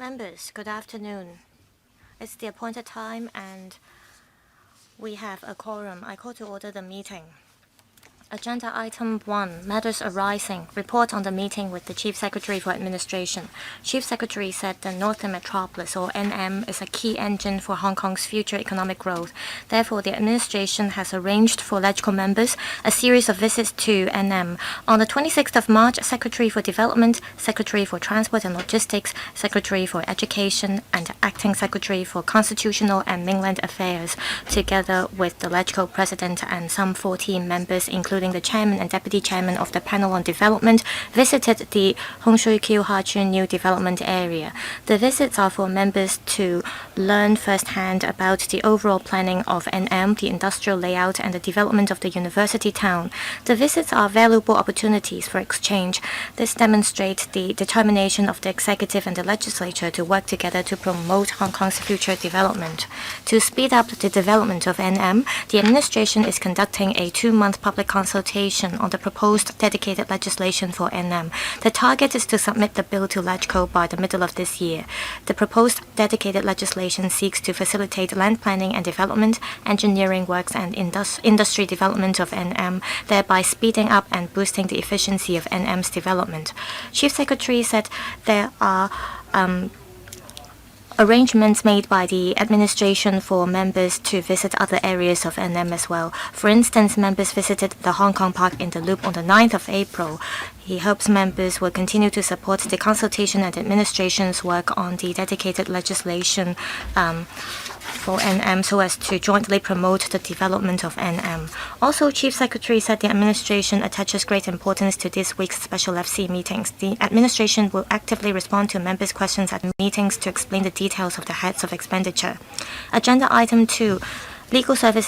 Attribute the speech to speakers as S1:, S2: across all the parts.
S1: Members, good afternoon. It's the appointed time and we have a quorum. I call to order the meeting. Agenda item 1, matters arising. Report on the meeting with the Chief Secretary for Administration. Chief Secretary said the Northern Metropolis, or NM, is a key engine for Hong Kong's future economic growth. Therefore, the administration has arranged for LegCo members a series of visits to NM. On the 26th of March, Secretary for Development, Secretary for Transport and Logistics, Secretary for Education, and Acting Secretary for Constitutional and Mainland Affairs, together with the LegCo President and some 14 members, including the Chairman and Deputy Chairman of the Panel on Development, visited the Hung Shui Kiu Ha Chun New Development Area. The visits are for members to learn firsthand about the overall planning of NM, the industrial layout, and the development of the university town. The visits are valuable opportunities for exchange. This demonstrates the determination of the executive and the legislature to work together to promote Hong Kong's future development. To speed up the development of NM, the administration is conducting a 2-month public consultation on the proposed dedicated legislation for NM. The target is to submit the bill to LegCo by the middle of this year. The proposed dedicated legislation seeks to facilitate land planning and development, engineering works, and industry development of NM, thereby speeding up and boosting the efficiency of NM's development. Chief Secretary said there are arrangements made by the administration for members to visit other areas of NM as well. For instance, members visited the Hong Kong Park in the Loop on the 9th of April. He hopes members will continue to support the consultation and administration's work on the dedicated legislation for NM so as to jointly promote the development of NM. Also, Chief Secretary said the administration attaches great importance to this week's special FC meetings. The administration will actively respond to members' questions at meetings to explain the details of the heads of expenditure. Agenda item 2. Legal Service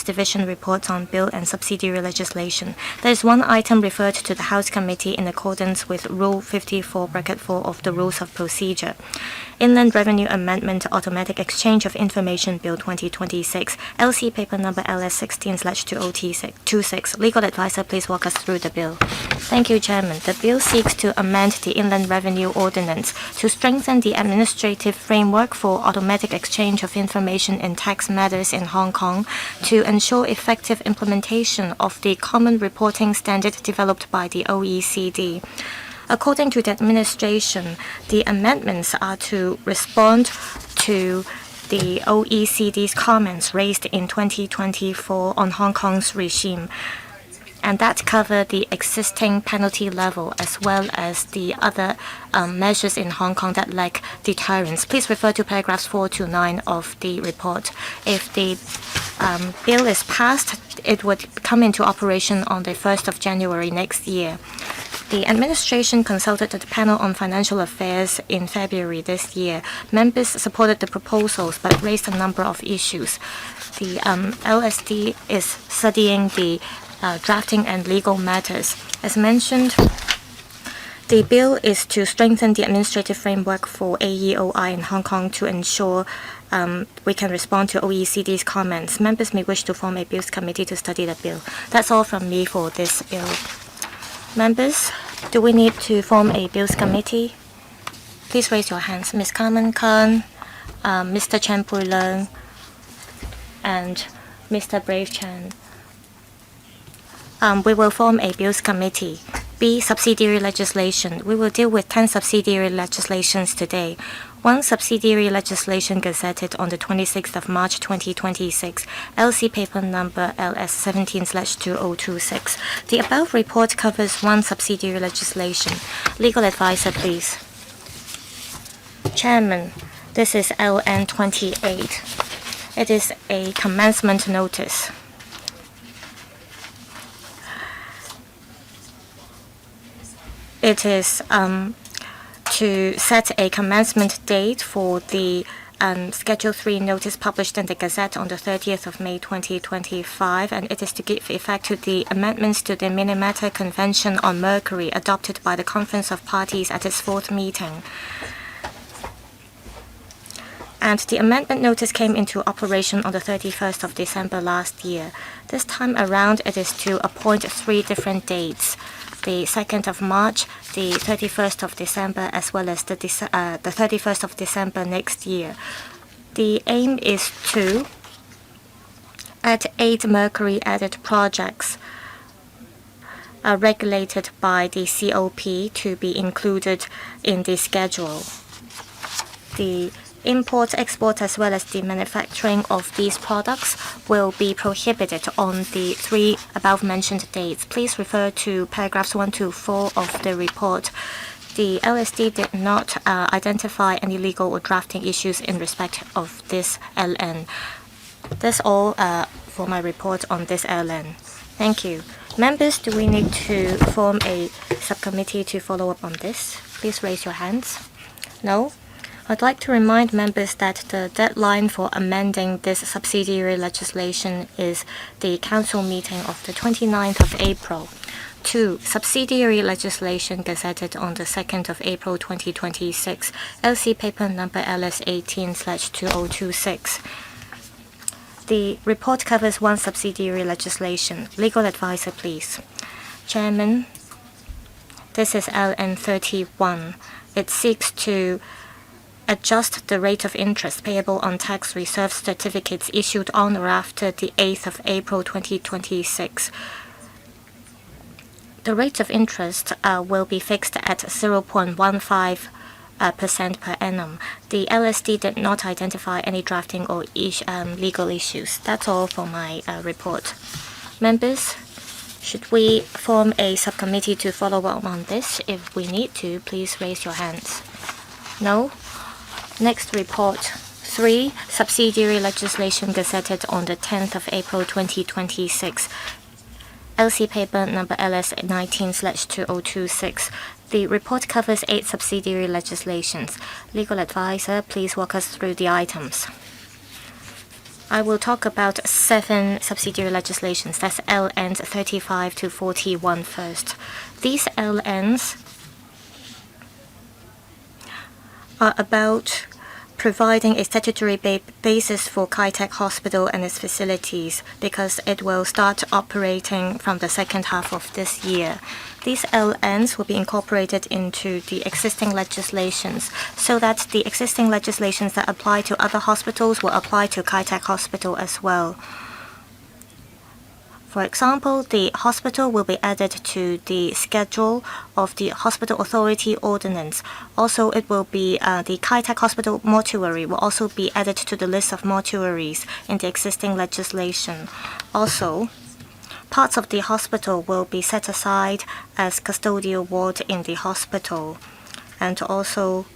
S1: Division reports on bill and subsidiary legislation. There is one item referred to the House Committee in accordance with Rule 54(4) of the Rules of Procedure. Inland Revenue Amendment Automatic Exchange of Information Bill 2026, LC paper number LS16/2026. Legal advisor, please walk us through the bill. Thank you, Chairman. The bill seeks to amend the Inland Revenue Ordinance to strengthen the administrative framework for automatic exchange of information in tax matters in Hong Kong to ensure effective implementation of the common reporting standard developed by the OECD. According to the administration, the amendments are to respond to the OECD's comments raised in 2024 on Hong Kong's regime, and that cover the existing penalty level as well as the other measures in Hong Kong that lack deterrence. Please refer to paragraphs 4 to 9 of the report. If the bill is passed, it would come into operation on the 1st of January next year. The administration consulted the Panel on Financial Affairs in February this year. Members supported the proposals but raised a number of issues. The LSD is studying the drafting and legal matters. As mentioned, the bill is to strengthen the administrative framework for AEOI in Hong Kong to ensure we can respond to OECD's comments. Members may wish to form a bills committee to study the bill. That's all from me for this bill. Members, do we need to form a bills committee? Please raise your hands. Ms. Carmen Khan, Mr. Chen Pui Leung, and Mr. Brave Chan. We will form a bills committee. B. Subsidiary legislation. We will deal with 10 subsidiary legislations today. One subsidiary legislation gazetted on the 26th of March 2026, LC paper number LS17/2026. The above report covers one subsidiary legislation. Legal advisor, please. Chairman, this is LN28. It is a commencement notice. It is to set a commencement date for the Schedule 3 notice published in the Gazette on the 30th of May 2025, and it is to give effect to the amendments to the Minamata Convention on Mercury adopted by the Conference of Parties at its 4th meeting. And the amendment notice came into operation on the 31st of December last year. This time around, it is to appoint 3 different dates. the 2nd of March, the 31st of December, as well as the 31st of December next year. The aim is to add 8 mercury added projects regulated by the COP to be included in the schedule. The import, export, as well as the manufacturing of these products will be prohibited on the 3 above-mentioned dates. Please refer to paragraphs 1 to 4 of the report. The LSD did not identify any legal or drafting issues in respect of this LN. That's all for my report on this LN. Thank you. Members, do we need to form a subcommittee to follow up on this? Please raise your hands. No? I'd like to remind members that the deadline for amending this subsidiary legislation is the council meeting of the 29th of April. 2. Subsidiary legislation gazetted on the 2nd of April 2026. LC paper number LS18/2026. The report covers 1 subsidiary legislation. Legal advisor, please. Chairman, this is LN31. It seeks to adjust the rate of interest payable on tax reserve certificates issued on or after the 8th of April 2026. The rate of interest will be fixed at 0.15% per annum. The LSD did not identify any drafting or legal issues. That's all for my report. Members, should we form a subcommittee to follow up on this? If we need to, please raise your hands. No? Next report. 3. Subsidiary legislation gazetted on the 10th of April 2026. LC paper number LS19/2026. The report covers 8 subsidiary legislations. Legal advisor, please walk us through the items. I will talk about 7 subsidiary legislations. That's LNs 35 to 41 first. These LNs are about providing a statutory basis for Kai-Tak Hospital and its facilities because it will start operating from the second half of this year. These LNs will be incorporated into the existing legislations so that the existing legislations that apply to other hospitals will apply to Kai-Tak Hospital as well. For example, the hospital will be added to the schedule of the Hospital Authority Ordinance. Also, it will be the Kai-Tak Hospital mortuary will also be added to the list of mortuaries in the existing legislation. Also, parts of the hospital will be set aside as custodial ward in the hospital. And also,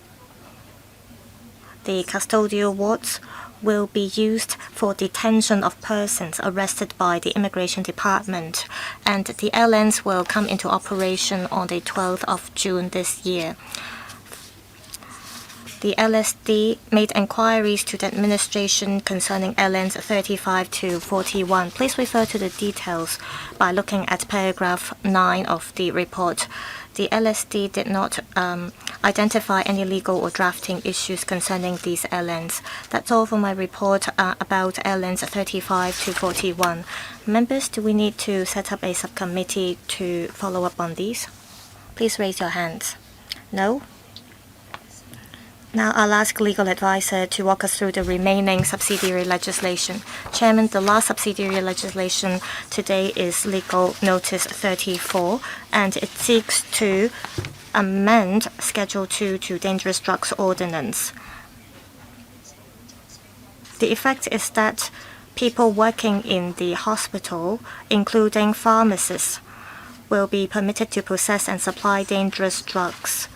S1: the custodial wards will be used for detention of persons arrested by the Immigration Department, and the LNs will come into operation on the 12th of June this year. The LSD made inquiries to the administration concerning LNs 35 to 41. Please refer to the details by looking at paragraph 9 of the report. The LSD did not identify any legal or drafting issues concerning these LNs. That's all for my report about LNs 35 to 41. Members, do we need to set up a subcommittee to follow up on these? Please raise your hands. No? Now I'll ask legal advisor to walk us through the remaining subsidiary legislation. Chairman, the last subsidiary legislation today is Legal Notice 34, and it seeks to amend Schedule 2 to Dangerous Drugs Ordinance. The effect is that people working in the hospital, including pharmacists, will be permitted to possess and supply dangerous drugs.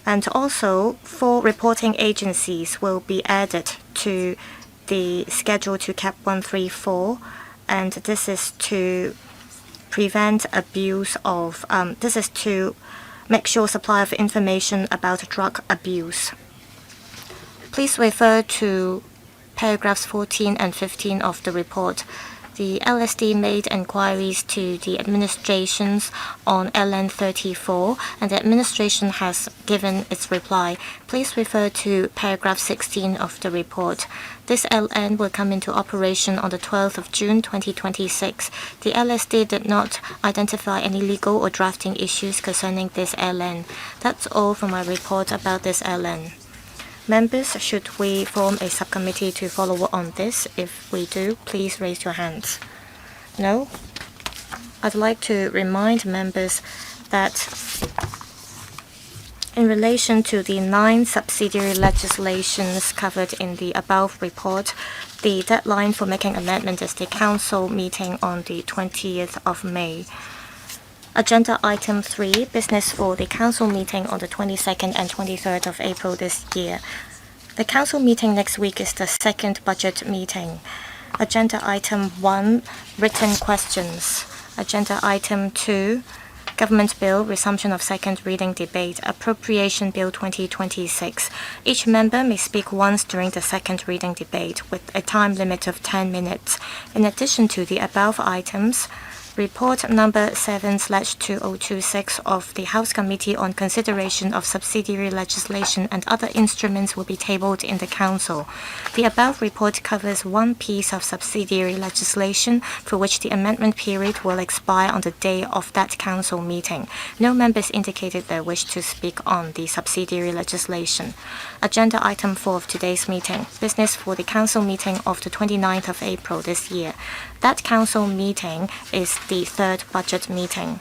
S1: And also, 4 reporting agencies will be added to the Schedule to Cap 134, and this is to prevent abuse of, this is to make sure supply of information about drug abuse. Please refer to paragraphs 14 and 15 of the report. The LSD made inquiries to the administrations on LN 34, and the administration has given its reply. Please refer to paragraph 16 of the report. This LN will come into operation on the 12th of June 2026. The LSD did not identify any legal or drafting issues concerning this LN. That's all for my report about this LN. Members, should we form a subcommittee to follow on this? If we do, please raise your hands. No? I'd like to remind members that in relation to the 9 subsidiary legislations covered in the above report, the deadline for making amendment is the Council meeting on the 20th of May. Agenda item 3, business for the Council meeting on the 22nd and 23rd of April this year. The Council meeting next week is the second budget meeting. Agenda item 1, written questions. Agenda item 2, Government Bill, resumption of second reading debate, Appropriation Bill 2026. Each member may speak once during the second reading debate with a time limit of 10 minutes. In addition to the above items, Report number 7/2026 of the House Committee on Consideration of Subsidiary Legislation and Other Instruments will be tabled in the Council. The above report covers one piece of subsidiary legislation for which the amendment period will expire on the day of that Council meeting. No members indicated their wish to speak on the subsidiary legislation. Agenda item 4 of today's meeting, business for the Council meeting of the 29th of April this year. That Council meeting is the third budget meeting.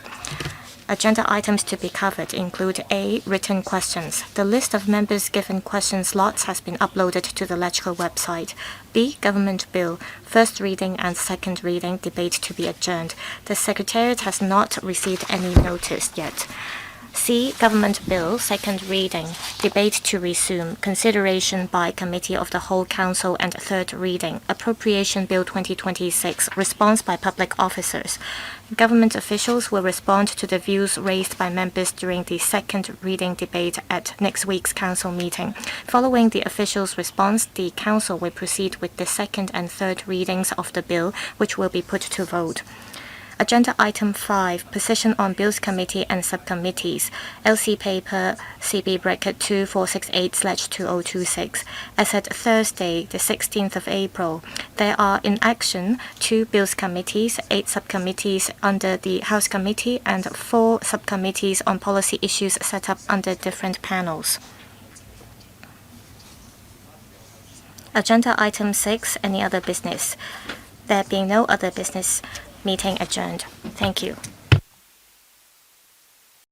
S1: Agenda items to be covered include A. Written questions. The list of members given question slots has been uploaded to the LegCo website. B. Government Bill. First reading and second reading debate to be adjourned. The Secretariat has not received any notice yet. C. Government Bill, second reading, debate to resume, consideration by Committee of the Whole Council and third reading, Appropriation Bill 2026, response by public officers. Government officials will respond to the views raised by members during the second reading debate at next week's Council meeting. Following the officials' response, the Council will proceed with the second and third readings of the bill, which will be put to vote. Agenda item 5, position on Bills Committee and Subcommittees, LC paper CB bracket 2468/2026. As at Thursday, the 16th of April, there are in action 2 Bills Committees, 8 subcommittees under the House Committee, and 4 subcommittees on policy issues set up under different panels. Agenda item 6, any other business. There being no other business, meeting adjourned. Thank you.